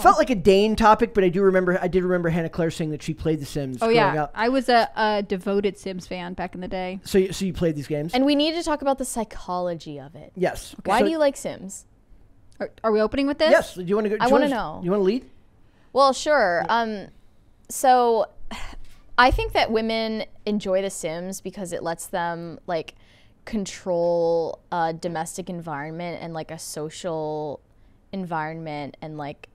felt like a Dane topic, but I did remember Hannah Claire saying that she played The Sims growing up. I was a devoted Sims fan back in the day. So you played these games? And we need to talk about the psychology of it. Yes. Okay. Why do you like Sims? Are we opening with this? Yes. Do you want to go? I want to know. You want to lead? Well, sure. So I think that women enjoy The Sims because it lets them like control a domestic environment and like a social environment and like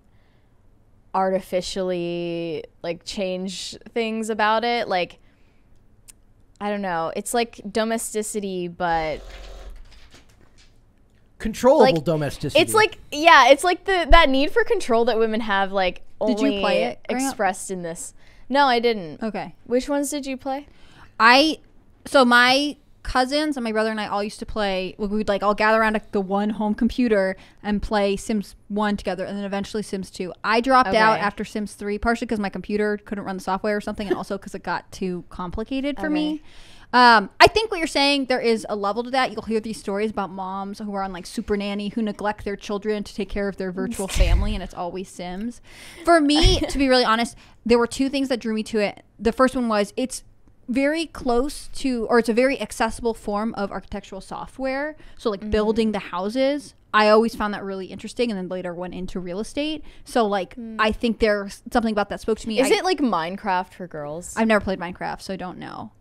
artificially like change things about it. Like, I don't know. It's like domesticity, but controllable domesticity. It's like, yeah, it's like that need for control that women have, like, only did you play it expressed in this. No, I didn't. Okay. Which ones did you play? So my cousins and my brother and I all used to play. We'd like all gather around the one home computer and play Sims 1 together, and then eventually Sims 2. I dropped out after Sims 3, partially because my computer couldn't run the software or something, and also because it got too complicated for me. I think what you're saying, there is a level to that. You'll hear these stories about moms who are on like Super Nanny who neglect their children to take care of their virtual family, and it's always Sims. For me, to be really honest, there were two things that drew me to it. The first one was it's very close to, or it's a very accessible form of architectural software. So like building the houses, I always found that really interesting, and then later went into real estate. So like I think there's something about that spoke to me. Is it like Minecraft for girls? I've never played Minecraft, so I don't know.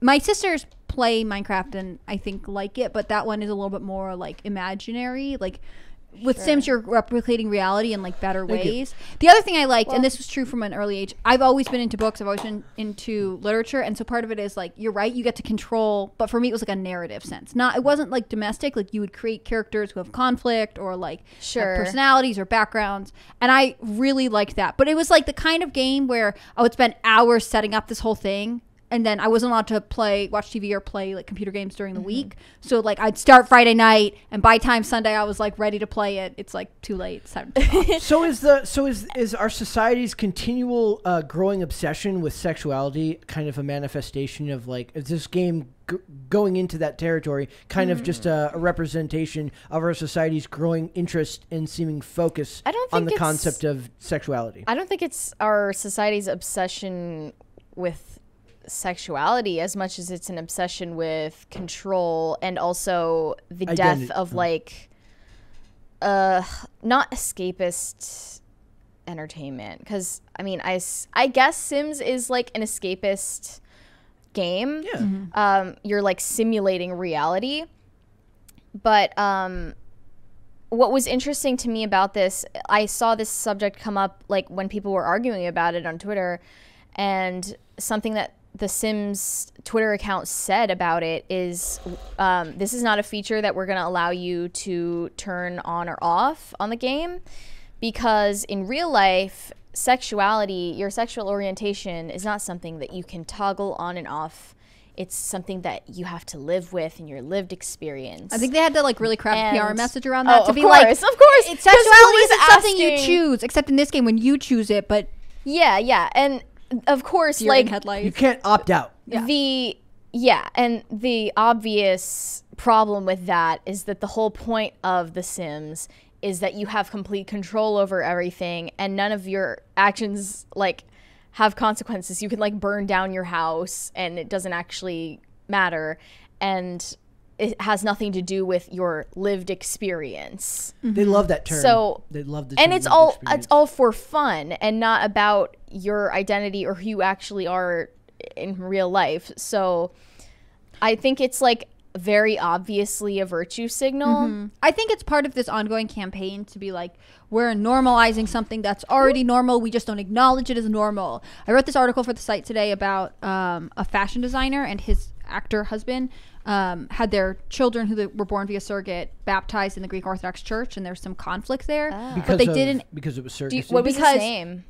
My sisters play Minecraft and I think like it, but that one is a little bit more like imaginary. Like with Sims, you're replicating reality in like better ways. The other thing I liked, and this was true from an early age, I've always been into books. I've always been into literature. And so part of it is like, you're right, you get to control. But for me, it was like a narrative sense. It wasn't like domestic. Like you would create characters who have conflict or like have personalities or backgrounds. And I really liked that. But it was like the kind of game where I would spend hours setting up this whole thing. And then I wasn't allowed to watch TV or play like computer games during the week. So like I'd start Friday night, and by time Sunday I was like ready to play it. It's like too late. It's time to turn off. So is our society's continual growing obsession with sexuality kind of a manifestation of like, is this game going into that territory kind of just a representation of our society's growing interest and seeming focus on the concept of sexuality? I don't think it's our society's obsession with sexuality as much as it's an obsession with control and also the death of like not escapist entertainment, because I mean I guess Sims is like an escapist game. You're like simulating reality, but what was interesting to me about this, I saw this subject come up like when people were arguing about it on Twitter, and something that the Sims Twitter account said about it is this is not a feature that we're going to allow you to turn on or off on the game, because in real life, sexuality, your sexual orientation is not something that you can toggle on and off. It's something that you have to live with in your lived experience. I think they had to like really craft PR message around that to be like, of course, sexuality isn't something you choose, except in this game when you choose it. But yeah, and of course, like you can't opt out. And the obvious problem with that is that the whole point of The Sims is that you have complete control over everything, and none of your actions like have consequences. You can like burn down your house and it doesn't actually matter, and it has nothing to do with your lived experience. They love that term. So they love the term, and it's all for fun and not about your identity or who you actually are in real life. So I think it's like very obviously a virtue signal. I think it's part of this ongoing campaign to be like, we're normalizing something that's already normal. We just don't acknowledge it as normal. I wrote this article for the site today about a fashion designer and his actor husband had their children who were born via surrogate baptized in the Greek Orthodox Church, and there's some conflict there. But they didn't, because it was surrogacy. What was his name?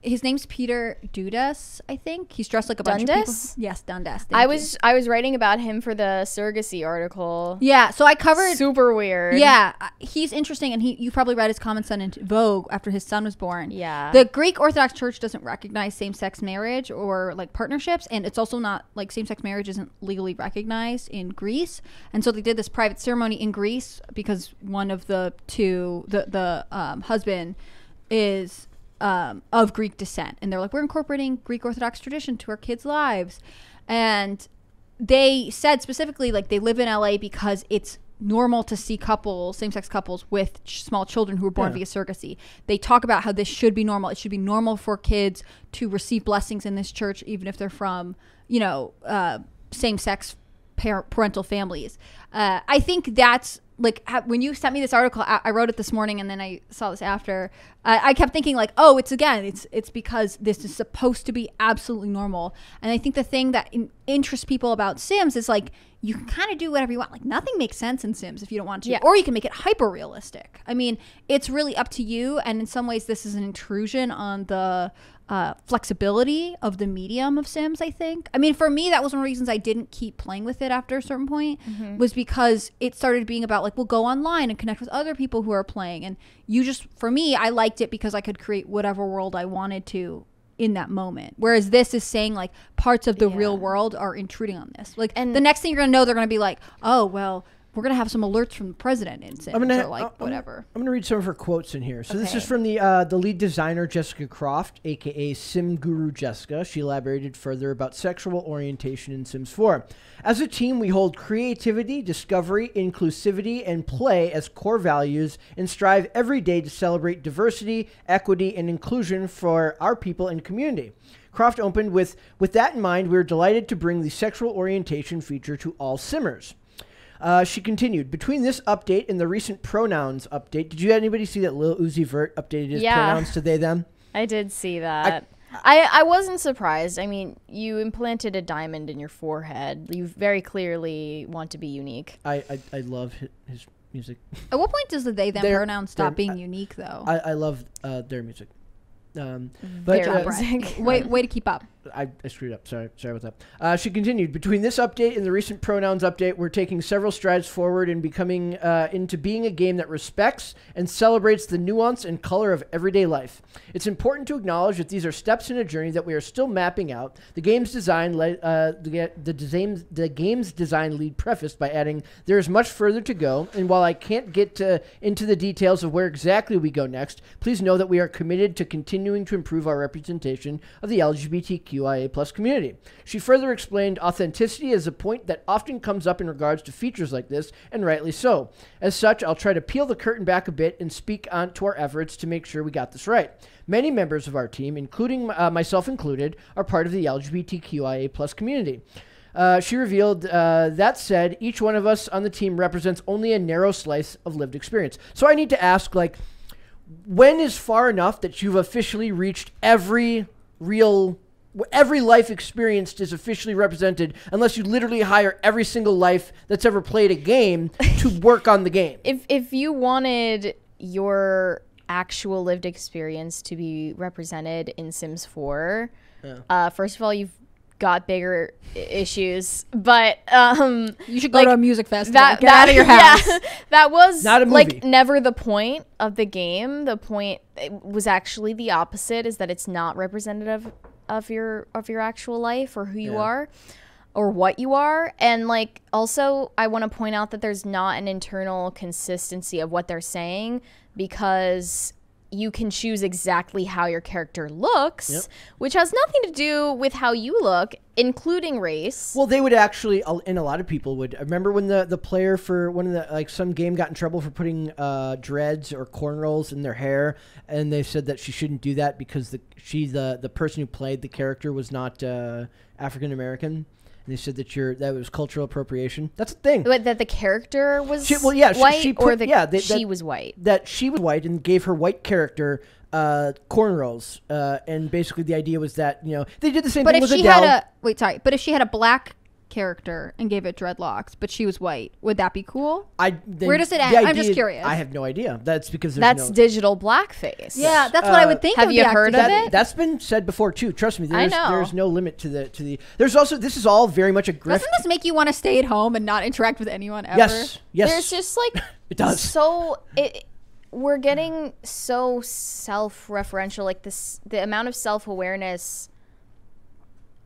His name's Peter Dundas, I think. He's dressed like a bunch of people. Yes, Dundas. I was writing about him for the surrogacy article. Yeah, so I covered. Super weird. Yeah, he's interesting, and you probably read his comments on Vogue after his son was born. Yeah. The Greek Orthodox Church doesn't recognize same-sex marriage or like partnerships, and it's also not like same-sex marriage isn't legally recognized in Greece, and so they did this private ceremony in Greece because one of the two, the husband is of Greek descent, and they're like, we're incorporating Greek Orthodox tradition to our kids' lives. And they said specifically, like, they live in LA because it's normal to see couples, same-sex couples with small children who were born via surrogacy. They talk about how this should be normal. It should be normal for kids to receive blessings in this church, even if they're from, you know, same-sex parental families. I think that's like, when you sent me this article, I wrote it this morning, and then I saw this after. I kept thinking, like, oh, it's because this is supposed to be absolutely normal. And I think the thing that interests people about Sims is, like, you can kind of do whatever you want. Like, nothing makes sense in Sims if you don't want to. Yeah. Or you can make it hyper realistic. I mean, it's really up to you. And in some ways, this is an intrusion on the flexibility of the medium of Sims, I think. I mean, for me, that was one of the reasons I didn't keep playing with it after a certain point, was because it started being about, like, we'll go online and connect with other people who are playing. And for me, I liked it because I could create whatever world I wanted to in that moment. Whereas this is saying, like, parts of the real world are intruding on this. Like, and the next thing you're going to know, they're going to be like, oh, well, we're going to have some alerts from the president in Sims, or like whatever. I'm going to read some of her quotes in here. So this is from the lead designer, Jessica Croft, a.k.a. Sim Guru Jessica. She elaborated further about sexual orientation in Sims 4. As a team, we hold creativity, discovery, inclusivity, and play as core values and strive every day to celebrate diversity, equity, and inclusion for our people and community. Croft opened with that in mind, we're delighted to bring the sexual orientation feature to all Simmers. She continued, between this update and the recent pronouns update, did anybody see that Lil Uzi Vert updated his pronouns to they, them? I did see that. I wasn't surprised. I mean, you implanted a diamond in your forehead. You very clearly want to be unique. I love his music. At what point does the they, them pronoun stop being unique, though? I love their music. But way to keep up. I screwed up. Sorry about that. She continued, between this update and the recent pronouns update, we're taking several strides forward in becoming into being a game that respects and celebrates the nuance and color of everyday life. It's important to acknowledge that these are steps in a journey that we are still mapping out. The game's design the game's design lead prefaced by adding, there is much further to go, and while I can't get into the details of where exactly we go next, please know that we are committed to continuing to improve our representation of the LGBTQIA+ community. She further explained authenticity is a point that often comes up in regards to features like this, and rightly so. As such, I'll try to peel the curtain back a bit and speak on to our efforts to make sure we got this right. Many members of our team, including myself included, are part of the LGBTQIA+ community. She revealed, that said, each one of us on the team represents only a narrow slice of lived experience. So I need to ask, like, when is far enough that you've officially reached every life experienced is officially represented, unless you literally hire every single life that's ever played a game to work on the game? If you wanted your actual lived experience to be represented in Sims 4, first of all, you've got bigger issues, but you should go to a music festival. Get out of your house. Yeah, that was not a movie. Like never the point of the game. The point was actually the opposite, is that it's not representative of your actual life or who you are or what you are. And like, also I want to point out that there's not an internal consistency of what they're saying, because you can choose exactly how your character looks, which has nothing to do with how you look, including race. Well, they would actually, and a lot of people would. I remember when the player for one of the, like, some game got in trouble for putting dreads or cornrows in their hair, and they said that she shouldn't do that because the person who played the character was not African American. And they said that was cultural appropriation. That's a thing. But that the character was white, she was white. That she was white and gave her white character cornrows. And basically the idea was that, they did the same thing with Adele. But if she had a black character and gave it dreadlocks, but she was white, would that be cool? Where does it end? I'm just curious. I have no idea. That's because that's digital blackface. Yeah, that's what I would think. Have you heard of it? That's been said before too. Trust me. There's no limit to the. There's also, this is all very much a grift. Doesn't this make you want to stay at home and not interact with anyone ever? Yes. There's just like it does. So we're getting so self-referential. Like the amount of self-awareness,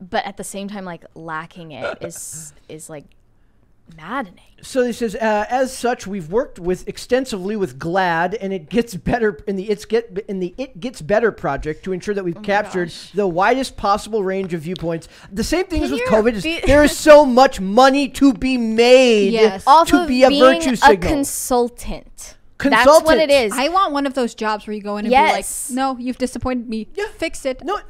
but at the same time, like, lacking it is like maddening. So he says, as such, we've worked extensively with GLAD and It Gets Better in the It Gets Better project to ensure that we've captured the widest possible range of viewpoints. The same thing as with COVID is there is so much money to be made to be a virtue signal. A consultant. That's what it is. I want one of those jobs where you go in and be like, no, you've disappointed me. Fix it. No.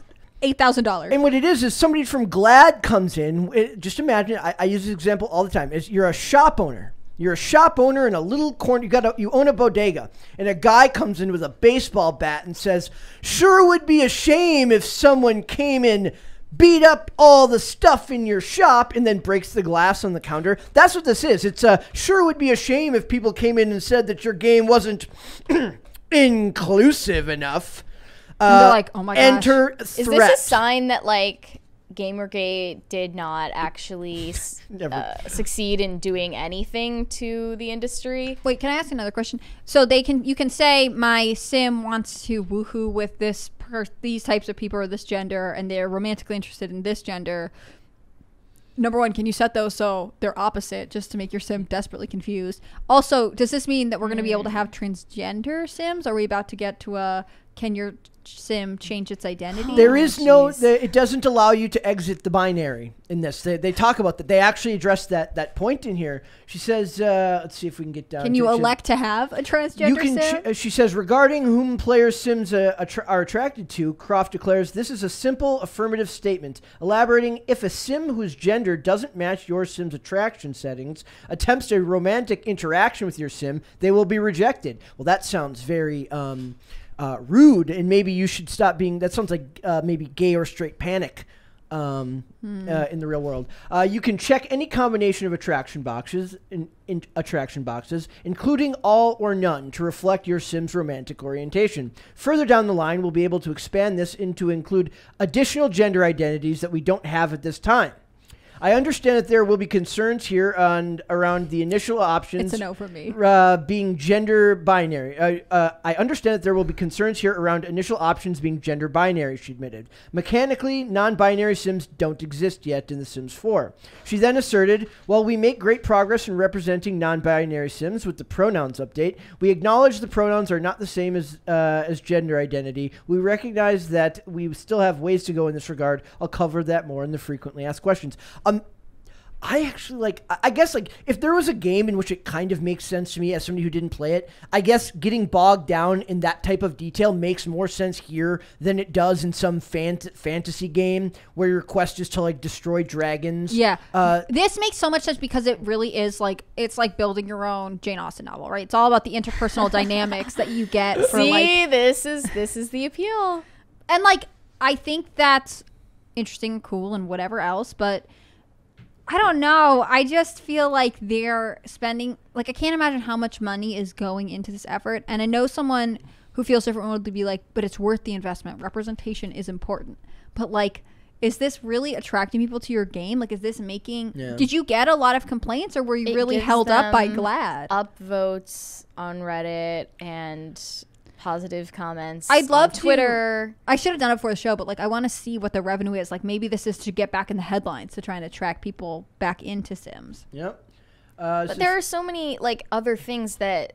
$8,000. And what it is somebody from GLAD comes in. Just imagine, I use this example all the time. You're a shop owner. You're a shop owner in a little corner. You own a bodega. And a guy comes in with a baseball bat and says, sure would be a shame if someone came in, beat up all the stuff in your shop, and then breaks the glass on the counter. That's what this is. It's sure would be a shame if people came in and said that your game wasn't inclusive enough. They're like, oh my gosh. Enter threat. Is this a sign that like Gamergate did not actually succeed in doing anything to the industry? Wait, can I ask another question? So you can say my sim wants to woohoo with these types of people or this gender, and they're romantically interested in this gender. Number one, can you set those so they're opposite, just to make your sim desperately confused? Also, does this mean that we're going to be able to have transgender sims? Are we about to get to can your sim change its identity? There is it doesn't allow you to exit the binary in this. They talk about that. They actually address that point in here. She says, let's see if we can get down. Can you elect to have a transgender sim? She says, regarding whom players' sims are attracted to, Croft declares, this is a simple affirmative statement, elaborating if a sim whose gender doesn't match your sim's attraction settings attempts a romantic interaction with your sim, they will be rejected. Well, that sounds very rude, and maybe you should stop being. That sounds like maybe gay or straight panic in the real world. You can check any combination of attraction boxes, including all or none, to reflect your sim's romantic orientation. Further down the line, we'll be able to expand this to include additional gender identities that we don't have at this time. I understand that there will be concerns here around the initial options. It's a no for me. Being gender binary. I understand that there will be concerns here around initial options being gender binary, she admitted. Mechanically, non-binary sims don't exist yet in The Sims 4. She then asserted, while we make great progress in representing non-binary sims with the pronouns update, we acknowledge the pronouns are not the same as gender identity. We recognize that we still have ways to go in this regard. I'll cover that more in the frequently asked questions. I actually I guess if there was a game in which it kind of makes sense to me as somebody who didn't play it, I guess getting bogged down in that type of detail makes more sense here than it does in some fantasy game where your quest is to destroy dragons. Yeah. This makes so much sense because it really is it's like building your own Jane Austen novel, right? It's all about the interpersonal dynamics that you get for this is the appeal. And I think that's interesting, cool, and whatever else, but I don't know. I just feel like they're spending, I can't imagine how much money is going into this effort. And I know someone who feels different would be like, but it's worth the investment. Representation is important. But is this really attracting people to your game? Is this making, did you get a lot of complaints, or were you really held up by GLAD? Upvotes on Reddit and positive comments. I'd love on Twitter. I should have done it before the show, but I want to see what the revenue is. Maybe this is to get back in the headlines to try and attract people back into Sims. Yep. But there are so many other things that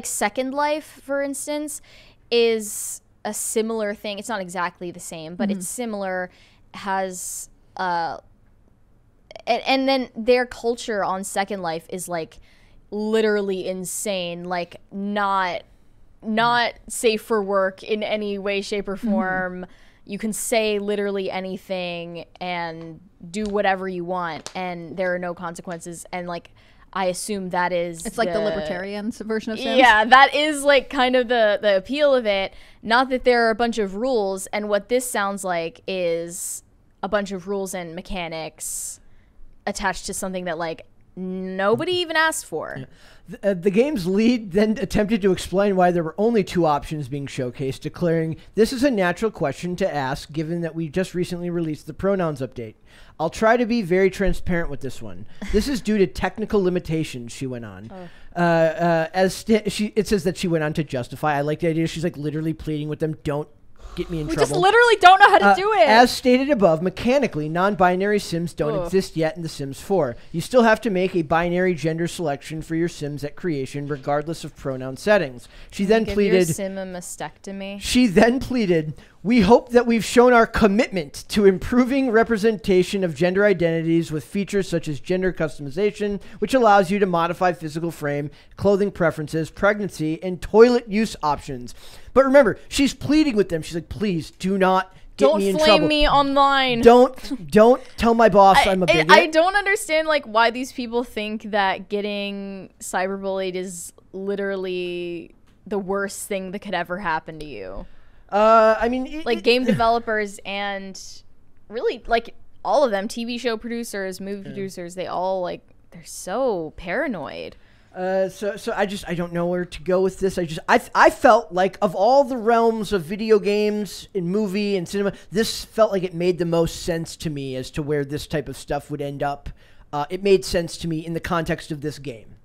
Second Life, for instance, is a similar thing. It's not exactly the same, but it's similar. Has and then their culture on Second Life is literally insane. Not safe for work in any way, shape, or form. You can say literally anything and do whatever you want, and there are no consequences. And I assume that is it's the libertarians version of Sims. Yeah, that is kind of the appeal of it. Not that there are a bunch of rules, and what this sounds like is a bunch of rules and mechanics attached to something that nobody even asked for. Yeah. The game's lead then attempted to explain why there were only two options being showcased, declaring, this is a natural question to ask given that we just recently released the pronouns update. I'll try to be very transparent with this one. This is due to technical limitations, she went on. It says that she went on to justify. I like the idea. She's literally pleading with them, don't get me in We trouble. just literally don't know how to do it. As stated above, mechanically, non-binary Sims don't exist yet in The Sims 4. You still have to make a binary gender selection for your Sims at creation, regardless of pronoun settings. She then pleaded, your Sim a mastectomy. She then pleaded, "We hope that we've shown our commitment to improving representation of gender identities with features such as gender customization, which allows you to modify physical frame, clothing preferences, pregnancy, and toilet use options." But remember, she's pleading with them. She's like, "Please do not get me in trouble. Don't flame me online. Don't tell my boss I'm a bigot." I don't understand like why these people think that getting cyberbullied is literally the worst thing that could ever happen to you. I mean, like game developers and really like all of them, TV show producers, movie producers, they all like they're so paranoid. So I don't know where to go with this. I felt like of all the realms of video games and movie and cinema, this felt like it made the most sense to me as to where this type of stuff would end up. It made sense to me in the context of this game,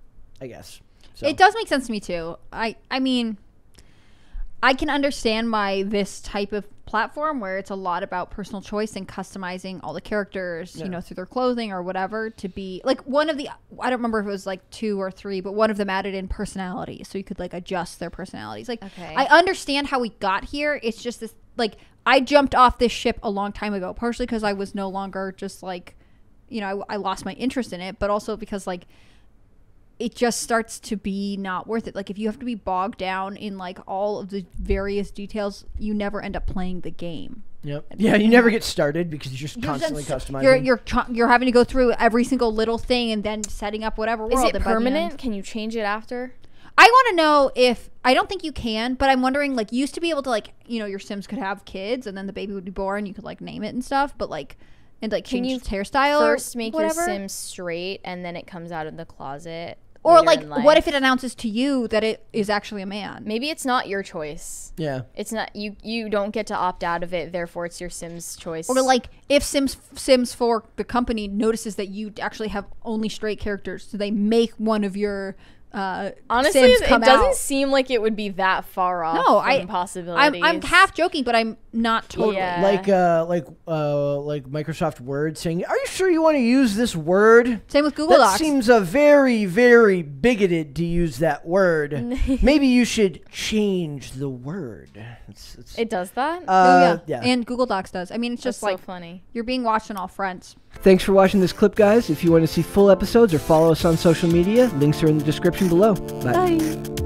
I guess. So. It does make sense to me too. I mean, I can understand why this type of platform where it's a lot about personal choice and customizing all the characters, you know, through their clothing or whatever to be like one of the, I don't remember if it was like 2 or 3, but one of them added in personality. So you could like adjust their personalities. Like, I understand how we got here. It's just this, like, I jumped off this ship a long time ago, partially because I was no longer just like, you know, I lost my interest in it, but also because like, it just starts to be not worth it. Like if you have to be bogged down in like all of the various details, you never end up playing the game. Yep. Yeah, you never get started because you're just constantly customizing. You're having to go through every single little thing and then setting up whatever world. Is it permanent? Can you change it after? I want to know if, I don't think you can, but I'm wondering, like, you used to be able to, like, you know, your Sims could have kids and then the baby would be born, you could like name it and stuff, but like, and like change its hairstyle first or make whatever? your Sim straight and then it comes out of the closet? Or like, what if it announces to you that it is actually a man? Maybe it's not your choice. Yeah. It's not, you don't get to opt out of it, therefore it's your Sim's choice. Or like, if Sims 4, the company, notices that you actually have only straight characters, so they make one of your honestly, Sims it come doesn't out. seem like it would be that far off from possibilities. I'm half joking, but I'm not totally. Yeah. Like Microsoft Word saying, "Are you sure you want to use this word?" Same with Google Docs. That seems very, very bigoted to use that word. Maybe you should change the word. It does that? Yeah. And Google Docs does. I mean, it's just That's like so funny. You're being watched on all fronts. Thanks for watching this clip, guys. If you want to see full episodes or follow us on social media, links are in the description below. Bye. Bye.